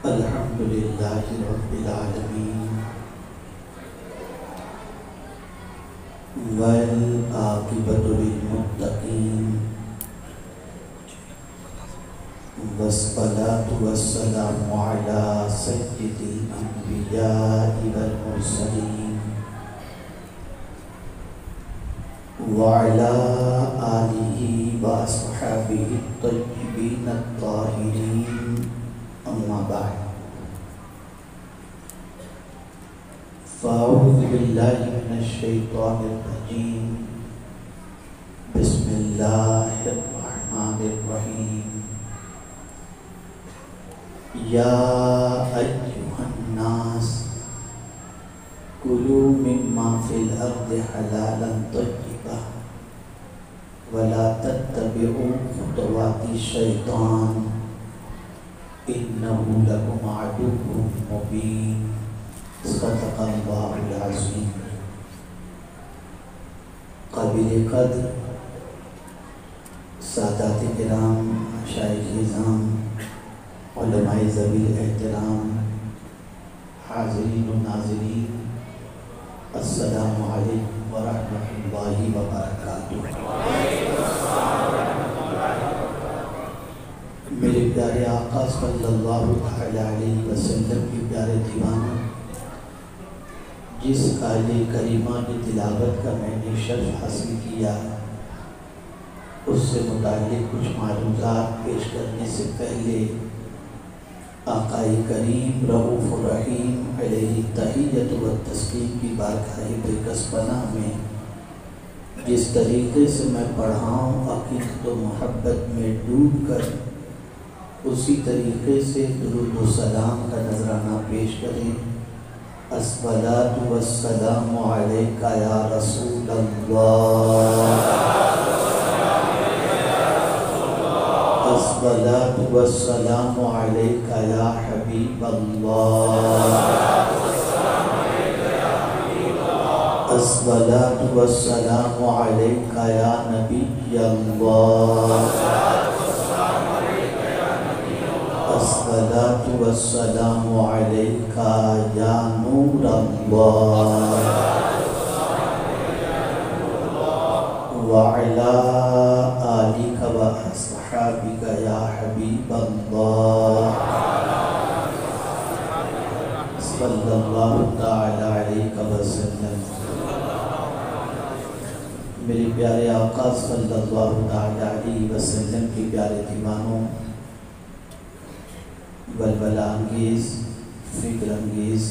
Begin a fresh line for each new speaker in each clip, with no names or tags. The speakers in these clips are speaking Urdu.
الحمد للہ رب العالمین والعاقبۃ للمتقین والصلاة والسلام علی سید الانبیاء والمرسلین وعلی آلہ واصحابہ الطیبین الطاہرین، اما بعد فاعوذ باللہ من الشیطان الرجیم، بسم اللہ الرحمن الرحیم۔ یا ایھا الناس کلوا مما فی الارض حلالا طیبا ولا تتبعوا خطوات الشیطان انہ لکم عدو مبین۔ صدق اللہ العظیم۔ قابل قدر سادات کرام، مشائخ اعظام، علماء ذوی الاحترام، حاضرین و ناظرین، السلام علیکم ورحمۃ اللہ وبرکاتہ۔ میرے پیارے آقا صلی اللہ علیہ وسلم کے پیارے دیوانوں، جس آیہ کریمہ کی تلاوت کا میں نے شرف حاصل کیا، اس سے متعلق کچھ معلومات پیش کرنے سے پہلے آقا کریم رؤوف الرحیم علیہ تحیت و تسلیم کی بارگاہ بےکس پناہ میں جس طریقے سے میں پڑھا ہوں، عقیدت و محبت میں ڈوب کر اسی طریقے سے درود و سلام کا نذرانہ پیش کریں۔ الصلاۃ والسلام علیک یا رسول اللہ، الصلاۃ والسلام علیک یا حبیب اللہ، الصلاۃ والسلام علیک یا نبی اللہ، الصلاۃ والسلام علیک یا نور اللہ، وعلی آلک و اصحابک یا حبیب اللہ، صلی اللہ تعالی علیہ وسلم۔ میرے پیارے آقا صلی اللہ تعالی علیہ وسلم کے پیارے دیوانوں، بلبلہ انگیز، فکر انگیز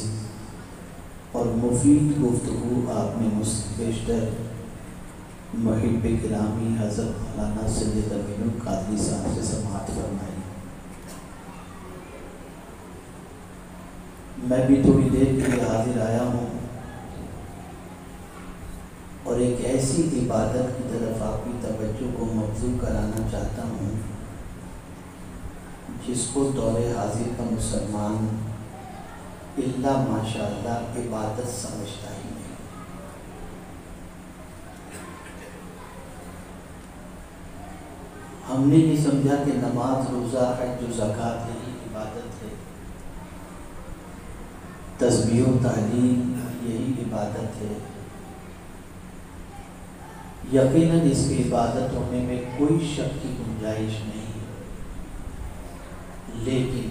اور مفید گفتگو آپ نے مجھ سے بیشتر محب گرامی حضرت مولانا سید امین القادری صاحب سے سماعت فرمائی۔ میں بھی تھوڑی دیر کے لیے حاضر آیا ہوں اور ایک ایسی عبادت کی طرف آپ کی توجہ کو مبذول کرانا چاہتا ہوں جس کو دور حاضر کا مسلمان الا ماشاء اللہ عبادت سمجھتا ہی نہیں۔ ہم نے یہ سمجھا کہ نماز، روزہ، حج و زکوٰۃ یہی عبادت ہے، تسبیح و تحلیل یہی عبادت ہے۔ یقیناً اس کی عبادت ہونے میں کوئی شک کی گنجائش نہیں، لیکن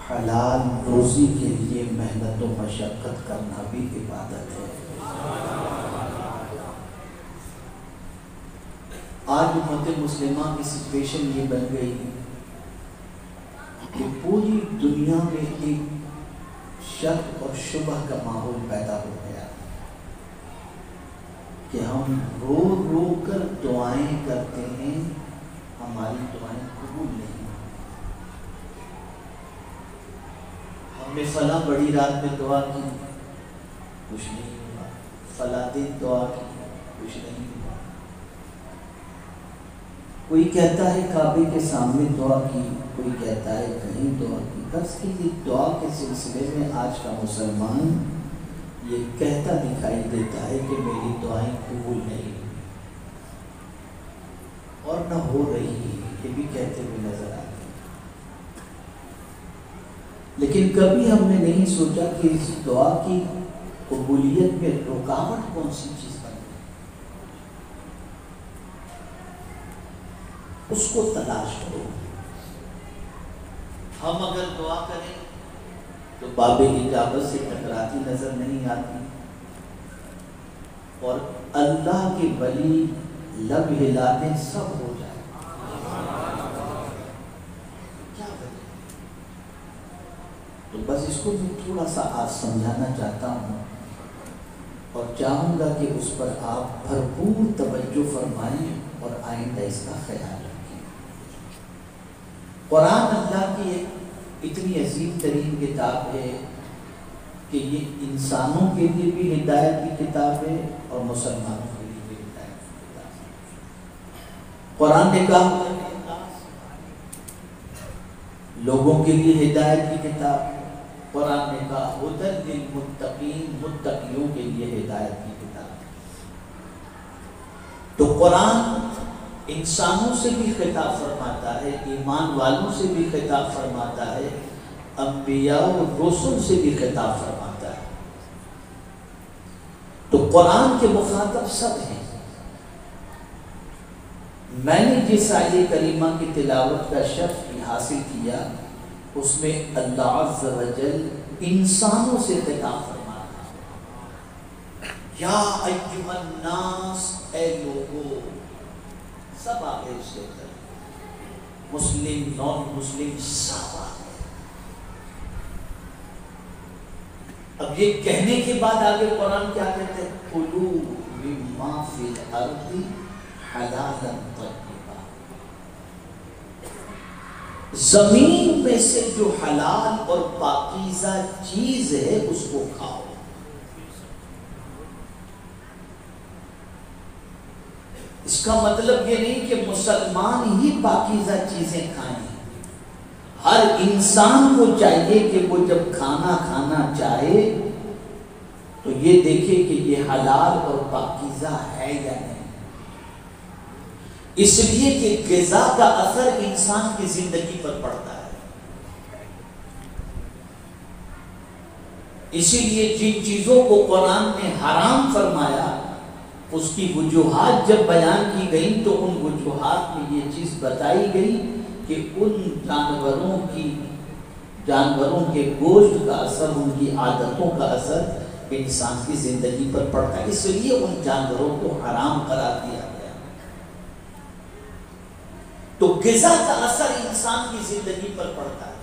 حلال روزی کے لیے محنت و مشقت کرنا بھی عبادت ہے۔ آج امت مسلمہ کی سچویشن یہ بن گئی کہ پوری دنیا میں ایک شک اور شبہ کا ماحول پیدا ہو گیا کہ ہم رو رو کر دعائیں کرتے ہیں، ہماری دعائیں قبول نہیں۔ ہم نے فلاں بڑی رات میں دعا کی، کچھ نہیں ہوا، فلاں دن دعا کی، کچھ نہیں ہوا۔ کوئی کہتا ہے کعبے کے سامنے دعا کی، کوئی کہتا ہے کہیں دعا کی۔ بس کی دعا کے سلسلے میں آج کا مسلمان یہ کہتا دکھائی دیتا ہے کہ میری دعائیں قبول نہیں اور نہ ہو رہی ہے، یہ بھی کہتے ہوئے نظر آتے ہیں۔ لیکن کبھی ہم نے نہیں سوچا کہ اس دعا کی قبولیت میں رکاوٹ کون سی چیز بن گئی، اس کو تلاش کرو۔ ہم اگر دعا کریں تو باب اجابت سے ٹکراتی نظر نہیں آتی، اور اللہ کے ولی لب ہلاتے سب ہو جائے، کیا وجہ؟ تو بس اس کو میں تھوڑا سا آج سمجھانا چاہتا ہوں، اور چاہوں گا کہ اس پر آپ بھرپور توجہ فرمائیں اور آئندہ اس کا خیال رکھیں۔ قرآن اللہ کی ایک اتنی عظیم ترین کتاب ہے کہ یہ انسانوں کے لیے بھی ہدایت کی کتاب ہے اور مسلمانوں کے لیے بھی ہدایت کی کتاب ہے۔ قرآن نے کہا لوگوں کے لیے ہدایت کی کتاب، قرآن نے کہا ہدی للمتقین، متقیوں کے لیے ہدایت کی کتاب۔ تو قرآن انسانوں سے بھی خطاب فرماتا ہے، ایمان والوں سے بھی خطاب فرماتا ہے، انبیاء و رسل سے بھی خطاب فرماتا ہے۔ تو قرآن کے مخاطب سب ہیں۔ میں نے جس آیہ کریمہ کی تلاوت کا شرف حاصل کیا، اس میں اللہ عز و جل انسانوں سے خطاب فرماتا ہے، یا ایھا الناس، اے لوگو، سب آگے اس کے اندر، مسلم نان مسلم سب آگے۔ اب یہ کہنے کے بعد آگے قرآن کیا کہتے ہیں؟ کلوا مما فی الارض حلالا طیبا، زمین میں سے جو حلال اور پاکیزہ چیز ہے اس کو کھاؤ۔ اس کا مطلب یہ نہیں کہ مسلمان ہی پاکیزہ چیزیں کھائیں، ہر انسان کو چاہیے کہ وہ جب کھانا کھانا چاہے تو یہ دیکھے کہ یہ حلال اور پاکیزہ ہے یا نہیں، اس لیے کہ غذا کا اثر انسان کی زندگی پر پڑتا ہے۔ اسی لیے جن چیزوں کو قرآن نے حرام فرمایا، اس کی وجوہات جب بیان کی گئیں تو ان وجوہات میں یہ چیز بتائی گئی کہ ان جانوروں کے گوشت کا اثر، ان کی عادتوں کا اثر انسان کی زندگی پر پڑتا ہے، اس لیے ان جانوروں کو حرام قرار دیا گیا۔ تو غذا کا اثر انسان کی زندگی پر پڑتا ہے۔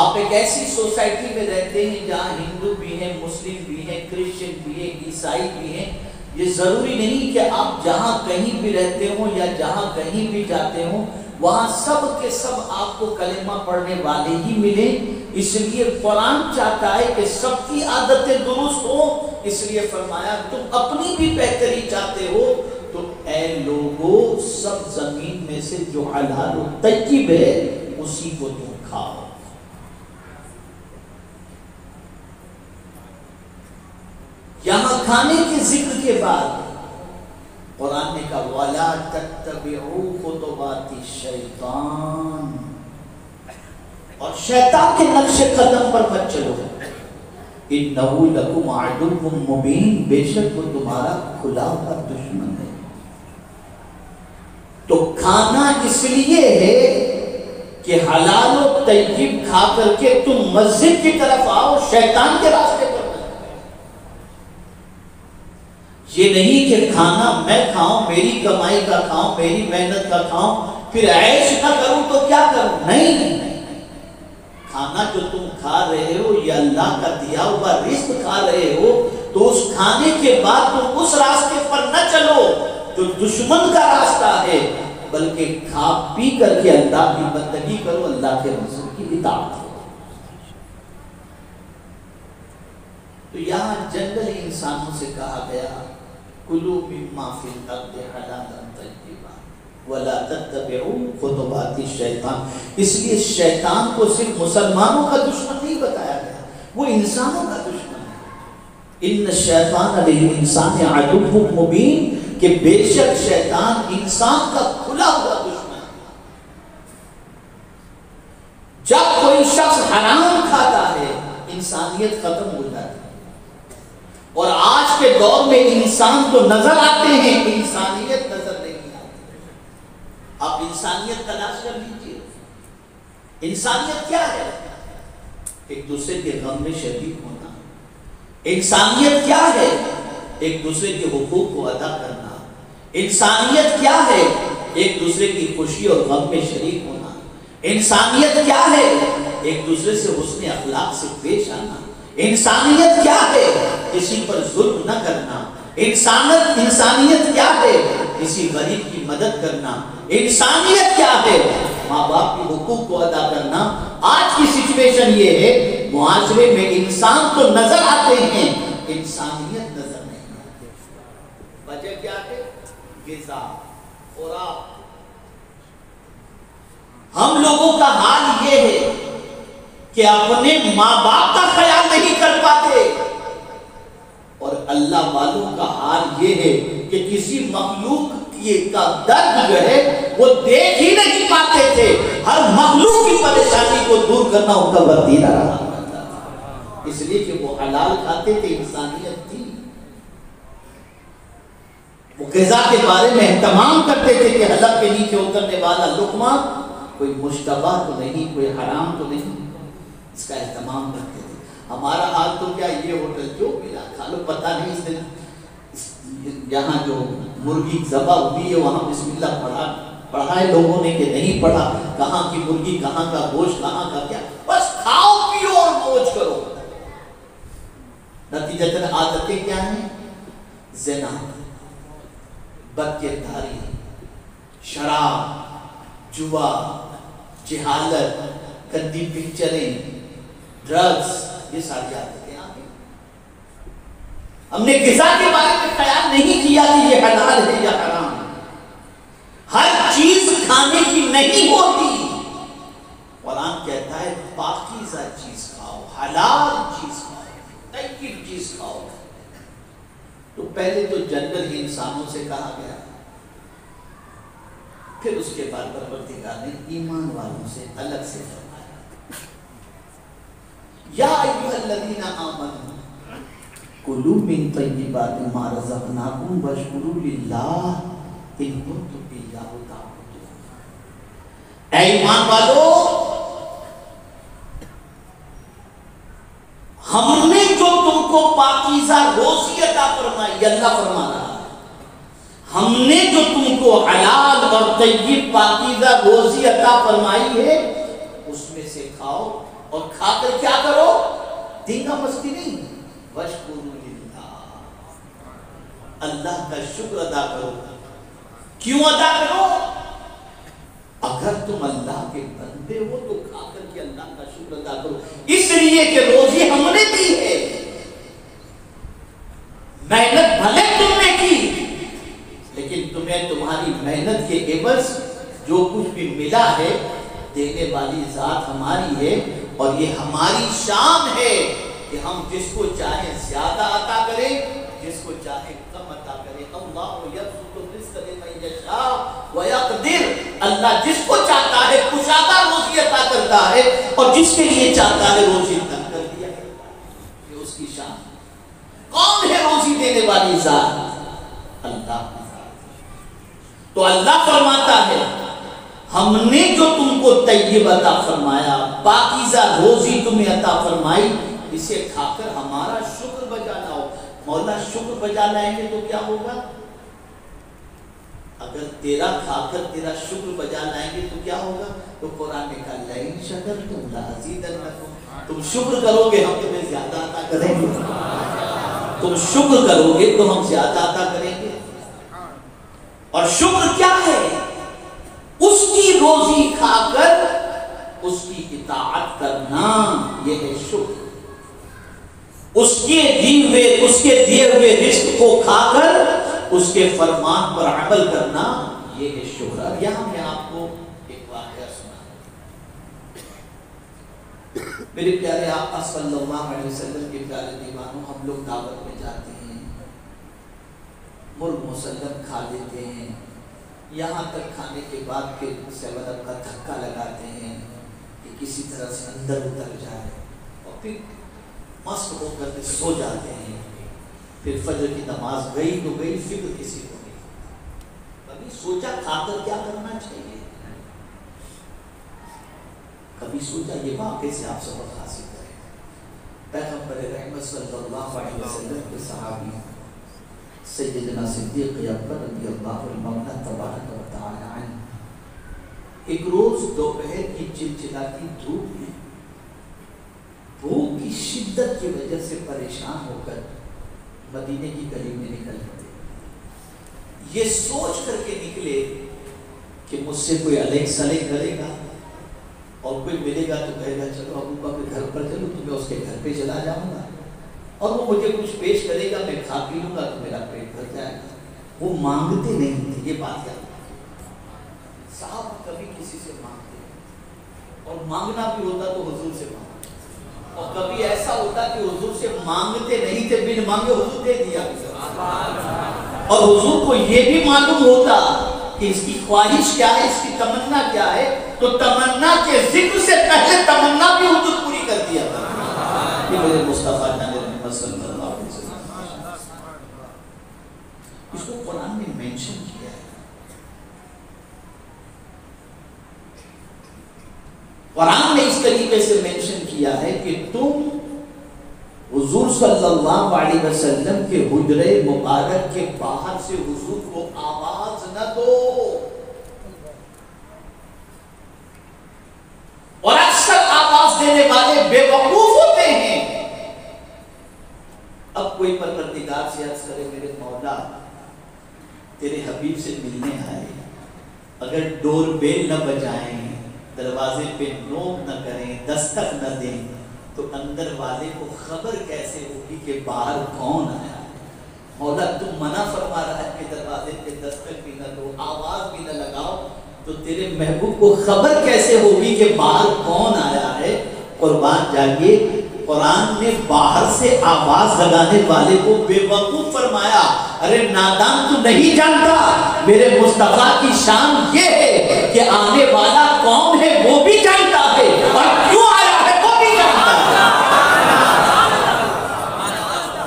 آپ ایک ایسی سوسائٹی میں رہتے ہیں جہاں ہندو بھی ہیں، مسلم بھی ہیں، کرسچن بھی ہیں، عیسائی بھی ہیں، یہ ضروری نہیں کہ آپ جہاں کہیں بھی رہتے ہوں یا جہاں کہیں بھی جاتے ہوں وہاں سب کے سب آپ کو کلمہ پڑھنے والے ہی ملیں، اس لیے قرآن چاہتا ہے کہ سب کی عادتیں درست ہوں، اس لیے فرمایا تم اپنی بھی بہتری چاہتے ہو تو اے لوگو سب زمین میں سے جو حلال و طیب ہے اسی کو تم کھاؤ۔ یہاں کھانے کے ذکر کے بعد قرآن نے کہا وَلَا تَتَّبِعُوا خُطُوَاتِ الشَّيْطَانِ، اور شیطان کے نقش قدم پر مت چلو، إِنَّهُ لَكُمْ عَدُوٌّ مُّبِينٌ، بے شک وہ تمہارا کھلا ہوا دشمن ہے۔ تو کھانا اس لیے ہے کہ حلال و طیب کھا کر کے تم مسجد کی طرف آؤ، شیطان کے راستے پر۔ یہ نہیں کہ کھانا میں کھاؤں، میری کمائی کا کھاؤں، میری محنت کا کھاؤں، پھر عیش نہ کروں تو کیا کروں؟ نہیں، کھانا جو تم کھا رہے ہو یہ اللہ کا دیا ہوا رزق کھا رہے ہو، تو اس کھانے کے بعد تم اس راستے پر نہ چلو جو دشمن کا راستہ ہے، بلکہ کھا پی کر کے اللہ کی بندگی کرو، اللہ کے رسول کی اطاعت کرو۔ تو یہاں جنگل انسانوں سے کہا گیا کلوا مما فی الارض حلالا طیبا ولا تتبعوا خطوات الشیطان، اس لیے شیطان کو صرف مسلمانوں کا دشمن نہیں بتایا گیا، وہ انسانوں کا دشمن ہے۔ ان الشیطان للانسان عدو مبین، کہ بے شک شیطان انسان کا کھلا ہوا دشمن ہے۔ جب کوئی جو شخص حرام کھاتا ہے انسانیت ختم ہو جاتی ہے. اور آج کے دور میں انسان تو نظر آتے ہیں، انسانیت نظر نہیں آتی. آپ انسانیت تلاش کر لیجیے. انسانیت کیا ہے؟ ایک دوسرے کے غم میں شریک ہونا. انسانیت کیا ہے؟ ایک دوسرے کے حقوق کو ادا کرنا. انسانیت کیا ہے؟ ایک دوسرے کی خوشی اور غم میں شریک ہونا. انسانیت کیا ہے؟ ایک دوسرے سے حسن اخلاق سے پیش آنا. انسانیت کیا ہے؟ کسی پر ظلم نہ کرنا. انسانیت کیا ہے؟ کسی غریب کی مدد کرنا. انسانیت کیا ہے؟ ماں باپ کے حقوق کو ادا کرنا. آج کی سچویشن یہ ہے معاشرے میں انسان تو نظر آتے ہیں، انسانیت نظر نہیں آتی. وجہ کیا ہے؟ غذا خوراک. ہم لوگوں کا حال یہ ہے کہ اپنے ماں باپ کا خیال نہیں کر پاتے، اور اللہ والوں کا حال یہ ہے کہ کسی مخلوق کا درد جو ہے وہ دیکھ ہی نہیں پاتے تھے. ہر مخلوق کی پریشانی کو دور کرنا ان کا وردیرہ رہا، اس لیے کہ وہ حلال کھاتے تھے. انسانیت تھی. وہ غذا کے بارے میں اہتمام کرتے تھے کہ حلق کے نیچے اترنے والا لقمہ کوئی مشتبہ تو نہیں، کوئی حرام تو نہیں، اس کا اہتمام کرتے تھے. ہمارا حال تو کیا، یہ ہوٹل جو ملا کھا لو، پتہ نہیں اس دن یہاں جو مرغی ذبح ہوئی ہے وہاں بسم اللہ پڑھا ہے لوگوں نے کہ نہیں پڑھا، کہاں کی مرغی، کہاں کا گوشت، کہاں کا کیا، بس کھاؤ پیو اور موج کرو. نتیجتاً عادتیں کیا ہیں؟ زنا، بدکرداری، شراب، جوا، جہالت، گندی پکچریں، ڈرگز، یہ ساری عادتیں آ گئی. ہم نے غذا کے بارے میں خیال نہیں کیا کہ یہ حلال ہے یا حرام. ہر چیز کھانے کی نہیں ہوتی. قرآن کہتا ہے پاکیزہ چیز کھاؤ، حلال چیز کھاؤ، طیب چیز کھاؤ. تو پہلے تو جنگل انسانوں سے کہا گیا، پھر اس کے بعد پروردگار نے ایمان والوں سے الگ سے فرمایا، یا ایھا الذین آمنوا کلوا من طیبات ما رزقناکم واشکروا للہ ان کنتم ایاہ تعبدون. اے ایمان والو، ہم نے جو تم کو پاکیزہ روزی عطا فرمائی، اللہ فرما رہا ہے، ہم نے جو تم کو حلال اور طیب پاکیزہ روزی عطا فرمائی ہے اس میں سے کھاؤ، اور کھا کر کیا کرو؟ دینگا مستی نہیں، واشکروا للہ، اللہ کا شکر ادا کرو. کیوں ادا کرو؟ اگر تم اللہ کے بندے ہو تو کھا کر کے اللہ کا شکر ادا کرو، اس لیے کہ روزی ہم نے دی ہے. محنت بھلے تم نے کی، لیکن تمہیں تمہاری محنت کے عوض جو کچھ بھی ملا ہے دینے والی ذات ہماری ہے. اور یہ ہماری شان ہے کہ ہم جس کو چاہے زیادہ عطا کریں، جس کو چاہے کم عطا کریں. اللہ یبسط الرزق لمن یشاء ویقدر، اللہ جس کو چاہتا ہے کشادہ روزی عطا کرتا ہے، اور جس کے لیے چاہتا ہے روزی تنگ کر دیا. یہ اس کی شان. کون ہے روزی دینے والی ذات؟ اللہ. تو اللہ فرماتا ہے ہم نے جو تم کو طیب عطا فرمایا، پاکیزہ روزی تمہیں عطا فرمائی، اسے کھا کر ہمارا شکر بجا لاؤ. مولا شکر بجا لائیں گے تو کیا ہوگا؟ اگر تیرا کھا کر تیرا شکر بجا لائیں گے تو کیا ہوگا؟ تو قرآن نے کہا لئن شکرتم لأزیدنکم، تم شکر کرو گے ہم تمہیں زیادہ عطا کریں گے. تم شکر کرو گے تو ہم زیادہ عطا کریں گے. اور شکر کیا ہے؟ اس کی روزی کھا کر اس کی اطاعت کرنا، یہ ہے شکر. اس کے دیے ہوئے رزق کو کھا کر اس کے فرمان پر عمل کرنا، یہ ہے شکر. اب یہاں میں آپ کو ایک واقعہ سنا. میرے پیارے آقا صلی اللہ علیہ وسلم کے پیارے دیوانوں، ہم لوگ دعوت میں جاتے ہیں، مرغ مسلم کھا لیتے ہیں، یہاں تک کھانے کے بعد پھر 7 اپ کا دھکا لگاتے ہیں کہ کہ کسی طرح سے اندر اتر جائے اور پھر مست ہو کر کے سو جاتے ہیں. پھر فجر کی نماز گئی تو گئی، فکر کسی کو نہیں. کبھی سوچا کھا کر کیا کرنا چاہیے؟ کبھی سوچا یہ واقعے سے آپ سبق حاصل کریں. پیغمبر رحمت صلی اللہ علیہ وسلم کے صحابی سیدنا صدیق اکبر رضی اللہ عنہ تبارک و تعالی عنہ ایک روز دوپہر کی چلچلاتی دھوپ میں بھوک کی شدت کی وجہ سے پریشان ہو کر مدینے کی گلی میں نکل پڑے. یہ سوچ کر کے نکلے کہ مجھ سے کوئی الگ سلگ کرے گا اور کوئی ملے گا تو کہے گا چلو ابو بکر کے گھر پر چلو، تو میں اس کے گھر پہ چلا جاؤں گا اور وہ مجھے کچھ پیش کرے گا، میں کھا پی لوں گا تو میرا پیٹ بھر جائے گا. وہ مانگتے نہیں تھے، یہ بات یاد رکھیں. صاحب کبھی کسی سے مانگتے اور مانگنا بھی ہوتا تو حضور سے مانگتے، اور کبھی ایسا ہوتا کہ حضور سے مانگتے نہیں تھے، بن مانگے حضور دے دیا. اور حضور کو یہ بھی معلوم ہوتا کہ اس کی خواہش کیا ہے، اس کی تمنا کیا ہے، تو تمنا کے ذکر سے پہلے تمنا بھی حضور پوری کر دیا تھا. یہ میرے مصطفیٰ جان محمد صلی اللہ علیہ وسلم، اس کو قرآن نے مینشن کیا ہے. قرآن نے اس طریقے سے مینشن کیا ہے کہ تم حضور صلی اللہ علیہ وسلم کے حجرے مبارک کے باہر سے حضور کو آواز نہ دو. اور اکثر آواز دینے والے بے وقوف ہوتے ہیں. اب کوئی پروردگار سے عرض کرے میرے مولا تیرے حبیب سے ملنے آئے، اگر ڈور بیل نہ بجائیں، دروازے پہ نوک نہ کریں، دستک نہ دیں، تو اندر والے کو خبر کیسے ہوگی کہ باہر کون آیا ہے؟ مولا تم منع فرما رہا ہے کہ دروازے پہ دستک بھی نہ دو، آواز بھی نہ لگاؤ، تو تیرے محبوب کو خبر کیسے ہوگی کہ باہر کون آیا ہے؟ قربان جائیے، قرآن نے باہر سے آواز لگانے والے کو بے وقوف فرمایا. ارے نادان تو نہیں جانتا، میرے مصطفیٰ کی شان یہ ہے کہ آنے والا کون ہے وہ بھی جانتا ہے، اور کیوں آیا ہے وہ بھی جانتا ہے.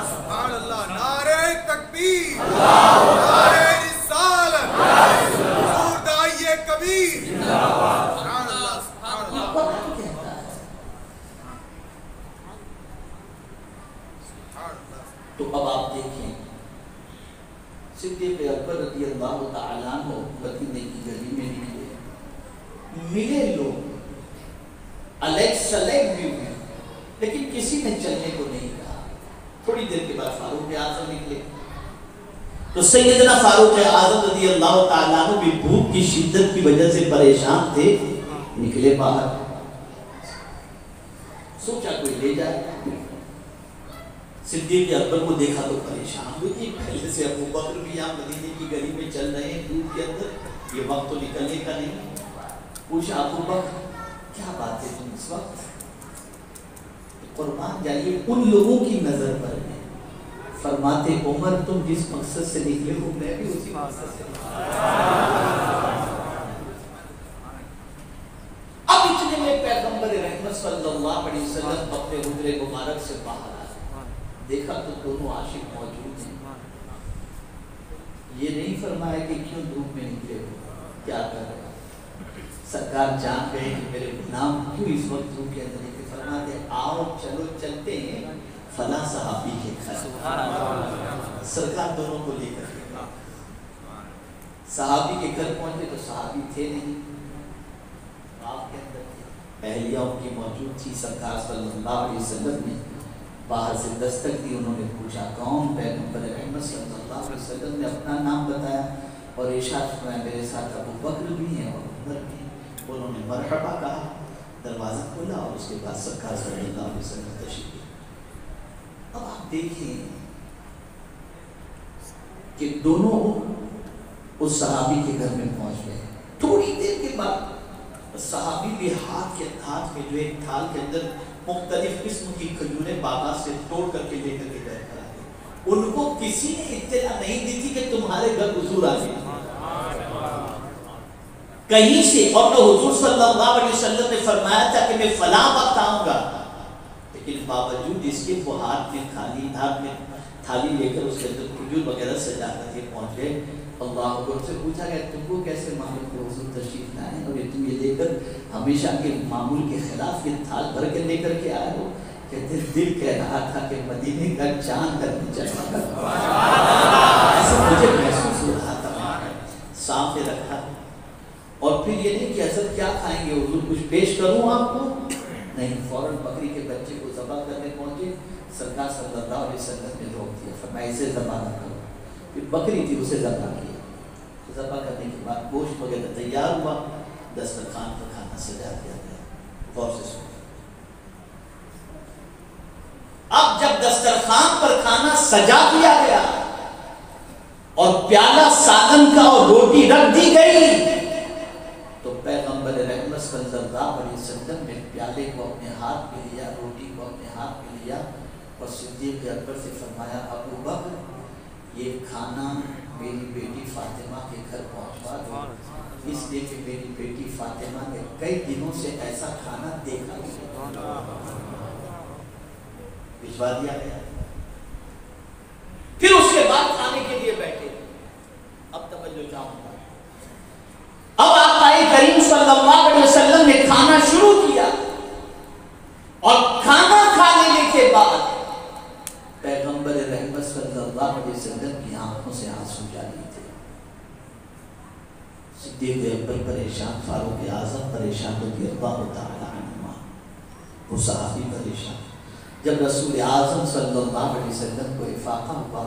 سبحان اللہ، نعرہ تکبیر، نعرہ رسالت، حضور داعیہ کبیر. سبحان اللہ، سبحان اللہ.
تو اب آپ دیکھیں صدیق اکبر رضی اللہ تعالیٰ عنہ مدینے کی گلی میں ملے لوگ الگ سلیگ بھی ہوئے، لیکن کسی نے چلنے کو نہیں کہا. تھوڑی دیر کے بعد فاروق اعظم نکلے تو سیدنا فاروق اعظم رضی اللہ تعالیٰ عنہ بھی بھوک کی شدت کی وجہ سے پریشان تھے، نکلے باہر. سوچا کوئی لے جائے. صدیق اکبر کو دیکھا تو پریشان ہوئی کہ پہلے سے ابو بکر بھی یہاں مدینے کی گلی میں چل رہے ہیں دھوپ کے اندر، یہ وقت تو نکلنے کا نہیں. پوچھا ابو بکر کیا بات ہے تم اس وقت؟ قربان جائیے ان لوگوں کی نظر پر ہے. فرماتے عمر تم جس مقصد سے نکلے ہو میں بھی اسی مقصد سے اب اتنے میں پیغمبر رحمت صلی اللہ علیہ وسلم اپنے حجرے مبارک سے باہر آئے. دیکھا تو دونوں عاشق موجود ہیں. یہ نہیں فرمایا کہ کیوں دھوپ میں نکلے ہو، کیا کر رہے ہو. سرکار جان گئے کہ میرے غلام کیوں اس وقت دھوپ کے اندر نکلے. فرماتے آؤ چلو چلتے ہیں فلاں صحابی کے گھر. سرکار دونوں کو لے کر صحابی کے گھر پہنچے تو صحابی تھے نہیں، آپ کے اندر تھے. اہلیہ ان کی موجود تھی. سرکار صلی اللہ علیہ وسلم نے باہر سے دستک دی. انہوں نے پوچھا کون؟ پیغمبر رحمت صلی اللہ علیہ وسلم نے اپنا نام بتایا اور ارشاد فرمایا میرے ساتھ ابو بکر بھی ہیں اور عمر بھی ہیں. انہوں نے مرحبا کہا، دروازہ کھولا اور اس کے بعد سرکار صلی اللہ علیہ وسلم تشریف لے. اب آپ دیکھیں کہ دونوں اس صحابی کے گھر میں پہنچ گئے. تھوڑی دیر کے بعد صحابی بھی ہاتھ میں جو ایک تھال کے اندر مختلف قسم کی کھجوریں باغات سے توڑ کر کے لے کر کے بیٹھ کر آئے. ان کو کسی نے اطلاع نہیں دی تھی کہ تمہارے گھر حضور آ گئے. کہیں سے، اور نہ حضور صلی اللہ علیہ وسلم نے فرمایا تھا کہ میں فلاں وقت آؤں گا، لیکن باوجود اس کے وہ ہاتھ میں تھالی لے کر اس کے اندر کھجور وغیرہ سجا کر کے پہنچ گئے۔ اللہ اکبر، سے پوچھا گیا تم کو کیسے معلوم کہ حضور تشریف لائے اور یہ تم یہ لے کر ہمیشہ کے معمول کے خلاف یہ تھال بھر کے لے کر کے آئے ہو؟ کہتے دل کہہ رہا تھا کہ مدینے کا چاند کرنے چلا، ایسا مجھے محسوس ہو رہا تھا۔ سامنے رکھا اور پھر یہ نہیں کہ حضرت کیا کھائیں گے حضور، کچھ پیش کروں آپ کو؟ نہیں، فوراً بکری کے بچے کو ذبح کرنے پہنچے۔ سرکار صلی اللہ علیہ وسلم نے روک دیا، فرمایا اسے ذبح نہ کرو۔ پھر بکری تھی، اسے ذبح کیا۔ ذبح کرنے کے بعد گوشت وغیرہ تیار ہوا، دسترخوان پر کھانا سجا دیا گیا۔ غور سے سنو، اب جب دسترخوان پر کھانا سجا دیا گیا اور پیالہ سالن کا اور روٹی رکھ دی گئی، تو پیغمبر رحمت صلی اللہ علیہ وسلم نے پیالے کو اپنے ہاتھ میں لیا، روٹی کو اپنے ہاتھ میں لیا اور صدیق اکبر سے فرمایا ابو بکر یہ کھانا میری بیٹی فاطمہ کے گھر پہنچوا دو، اس لیے کہ میری بیٹی فاطمہ نے کئی دنوں سے ایسا کھانا دیکھا نہیں۔ بھجوا دیا گیا۔ پھر اس کے بعد کھانے کے لیے بیٹھے۔ اب توجہ چاہوں گا، اب آقا کریم صلی اللہ علیہ وسلم نے کھانا شروع کیا اور کھانا کھا لینے کے بعد پیغمبر رحمت صلی اللہ علیہ وسلم کی آنکھوں سے آنسو جاری تھے۔ صدیق اکبر پریشان، فاروق اعظم پریشان، رضی اللہ تعالی عنہما، وہ صحابی پریشان۔ جب رسول اعظم صلی اللہ علیہ وسلم کو افاقہ ہوا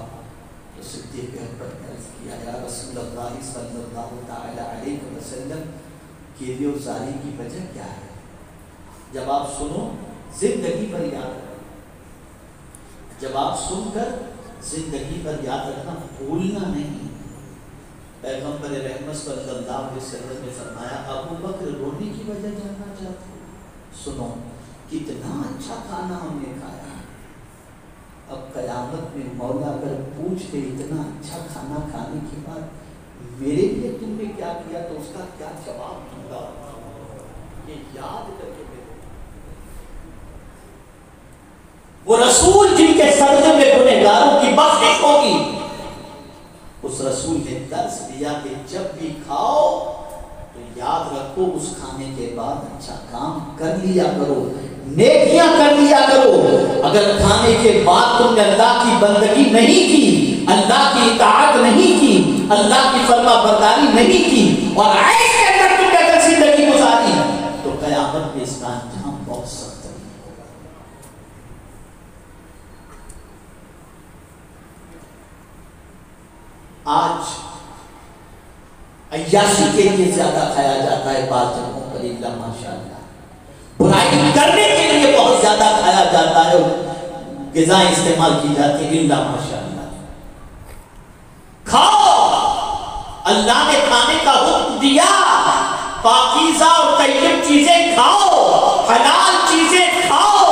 تو صدیق اکبر نے عرض کیا یا رسول اللہ صلی اللہ تعالی علیہ وسلم گریہ و زاری کی وجہ کیا ہے؟ جب آپ سنو زندگی پر یاد رکھنا، جب آپ سن کر زندگی پر یاد رکھنا، بھولنا نہیں۔ پیغمبر رحمت صلی اللہ علیہ وسلم نے فرمایا ابو بکر رونے کی وجہ جاننا چاہتے ہو؟ سنو کتنا اچھا کھانا ہم نے کھایا، اب قیامت میں مولا اگر پوچھ لے اتنا اچھا کھانا کھانے کے بعد میرے لیے تم نے کیا کیا تو اس کا کیا جواب دوں گا؟ یہ یاد کر کے وہ رسول جن کے سردے میں گنہگاروں کی بخشش ہوگی، اس رسول نے درس دیا کہ جب بھی کھاؤ تو یاد رکھو اس کھانے کے بعد اچھا کام کر لیا کرو، نیکیاں کر لیا کرو۔ اگر کھانے کے بعد تم نے اللہ کی بندگی نہیں کی، اللہ کی اطاعت نہیں کی، اللہ کی فرما برداری نہیں کی اور عیش کے اندر تم نے اگر زندگی گزاری تو قیامت میں اس کا انجام بہت سخت ہے۔ آج عیاشی کے لیے زیادہ کھایا جاتا ہے بعض جگہوں پر، الا ماشاءاللہ برائی کرنے کے لیے بہت زیادہ کھایا جاتا ہے، غذائیں استعمال کی جاتی ہیں، الا ماشاءاللہ کھاؤ۔ اللہ نے کھانے کا حکم دیا، پاکیزہ اور طیب چیزیں کھاؤ، حلال چیزیں کھاؤ،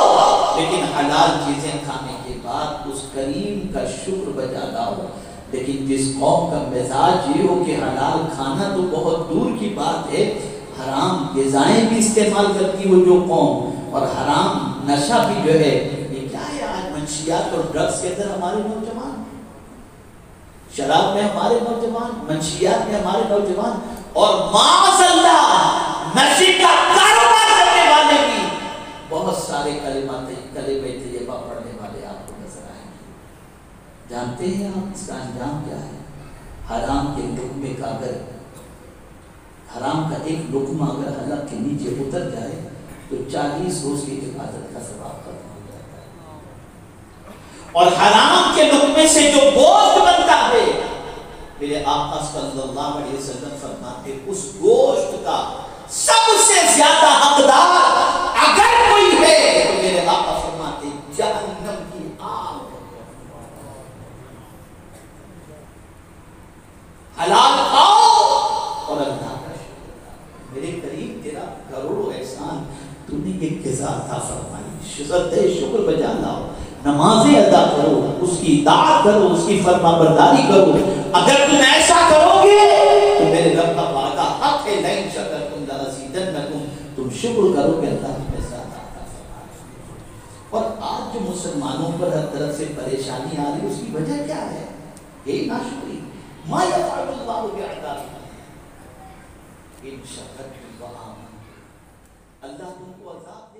لیکن حلال چیزیں کھانے کے بعد اس کریم کا شکر بجا لاؤ۔ لیکن جس قوم کا مزاج یہ ہو کہ حلال کھانا تو بہت دور کی بات ہے، حرام غذائیں بھی استعمال کرتی ہو جو قوم، اور حرام نشہ بھی جو ہے، یہ کیا ہے آج منشیات اور ڈرگز کے اندر ہمارے نوجوان، شراب میں ہمارے نوجوان، منشیات میں ہمارے نوجوان، اور معاذ اللہ نشے کا کاروبار کرنے والے بھی بہت سارے کلمہ طیبہ پڑھنے والے آپ کو نظر آئیں گے۔ جانتے ہیں آپ اس کا انجام کیا ہے؟ حرام کے لقمے کا اگر حرام کا ایک لقمہ اگر حلق کے نیچے اتر جائے تو 40 روز کی عبادت کا ثواب ختم ہو جاتا ہے۔ اور حرام کے لقمے سے جو گوشت بنتا ہے، میرے آقا صلی اللہ علیہ وسلم فرماتے اس گوشت کا سب سے زیادہ حقدار اگر کوئی ہے تو میرے آقا فرماتے جہنم کی آگ۔ حلال کھاؤ اور اللہ کا شکر، میرے قریب تیرا کروڑوں احسان تو نے ایک غذا عطا فرمائی، شکر بجا لاؤ، نمازیں ادا کرو، اس کی اطاعت کرو، اس کی فرما برداری کرو۔ اگر تم ایسا کرو گے تو میرے رب کا وعدہ حق ہے، لئن شکرتم لَأَزِيدَنَّكُمْ، تم شکر کرو کہ اللہ تمہیں زیادہ عطا فرمائے۔ اور آج جو مسلمانوں پر ہر طرف سے پریشانی آ رہی ہے اس کی وجہ کیا ہے؟ یہی ناشکری۔ مَا يَفْعَلُ اللَّهُ بِعَذَابِكُمْ إِن شَكَرْتُمْ وَآمَنْتُمْ، اللہ تم کو عذاب دے